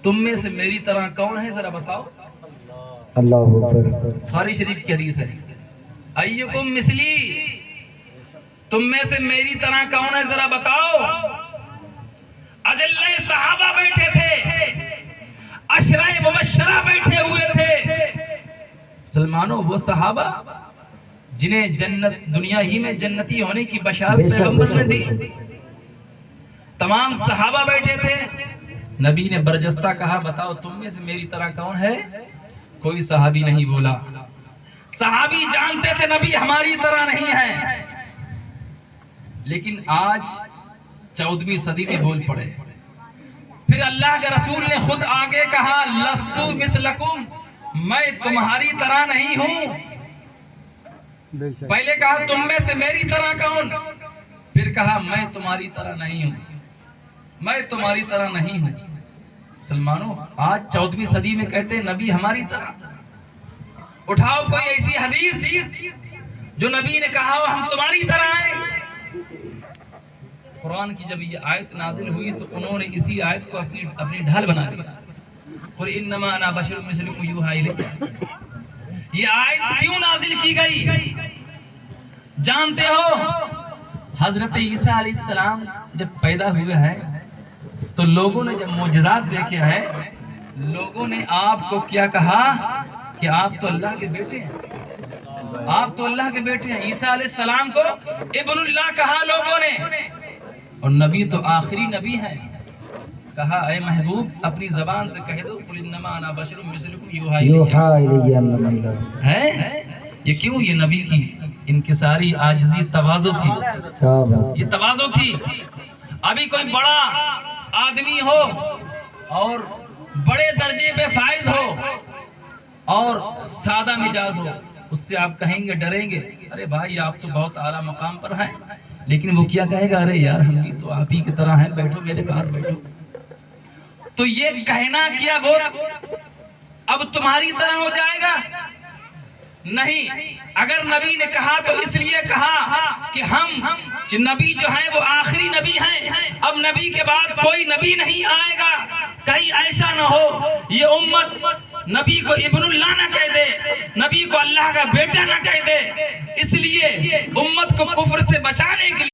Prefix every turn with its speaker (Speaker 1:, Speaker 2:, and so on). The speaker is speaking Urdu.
Speaker 1: تم میں سے میری طرح کون ہے ذرا بتاؤ.
Speaker 2: اللہ اکبر.
Speaker 1: بخاری شریف کی حدیث ہے. ایکم مثلی, تم میں سے میری طرح کون ہے ذرا بتاؤ. اجلے صحابہ بیٹھے تھے, عشرہ مبشرہ بیٹھے ہوئے تھے. مسلمانوں وہ صحابہ جنہیں جنت دنیا ہی میں جنتی ہونے کی بشارت پیغمبر نے دی, تمام صحابہ بیٹھے تھے. نبی نے برجستہ کہا بتاؤ تم میں سے میری طرح کون ہے. کوئی صحابی نہیں بولا. صحابی جانتے تھے نبی ہماری طرح نہیں ہے, لیکن آج 14ویں صدی میں بول پڑے. پھر اللہ کے رسول نے خود آگے کہا لستو مثلکم, میں تمہاری طرح نہیں ہوں. پہلے کہا تم میں سے میری طرح کون, پھر کہا میں تمہاری طرح نہیں ہوں, میں تمہاری طرح نہیں ہوں. مسلمانوں آج 14ویں صدی میں کہتے ہیں نبی ہماری طرح. اٹھاؤ کوئی ایسی حدیث جو نبی نے کہا ہو ہم تمہاری طرح ہیں. قرآن کی جب یہ آیت نازل ہوئی تو انہوں نے اسی آیت کو اپنی ڈھال بنا دی. قل انما انا بشر مثلکم یوحی الی. یہ آیت کیوں نازل کی گئی جانتے ہو؟ حضرت عیسیٰ علیہ السلام جب پیدا ہوئے ہیں تو لوگوں نے جب معجزات دیکھے ہیں, لوگوں نے آپ کو کیا کہا کہ آپ تو اللہ کے بیٹے ہیں, آپ تو اللہ کے بیٹے ہیں. عیسیٰ علیہ السلام کو ابن اللہ کہا لوگوں نے, اور نبی تو آخری نبی ہے. کہا اے محبوب اپنی زبان سے کہہ دو قل انما انا بشر مثلکم یوحی الی. ہے یہ کیوں؟ یہ نبی کی انکساری عاجزی تواضع تھی, یہ تواضع تھی. ابھی کوئی بڑا آدمی ہو اور بڑے درجے پہ فائز ہو اور سادہ مزاج ہو, اس سے آپ کہیں گے ڈریں گے ارے بھائی آپ تو بہت اعلیٰ مقام پر ہیں, لیکن وہ کیا کہے گا ارے یار ہم بھی تو آپ ہی کی طرح ہیں, بیٹھو میرے پاس بیٹھو. تو یہ کہنا کیا وہ اب تمہاری طرح ہو جائے گا؟ نہیں. اگر نبی نے کہا تو اس لیے کہا کہ ہم نبی جو ہیں وہ آخری نبی ہیں, اب نبی کے بعد کوئی نبی نہیں آئے گا. کہیں ایسا نہ ہو یہ امت نبی کو ابن اللہ نہ کہہ دے, نبی کو اللہ کا بیٹا نہ کہہ دے. اس لیے امت کو کفر سے بچانے کے لیے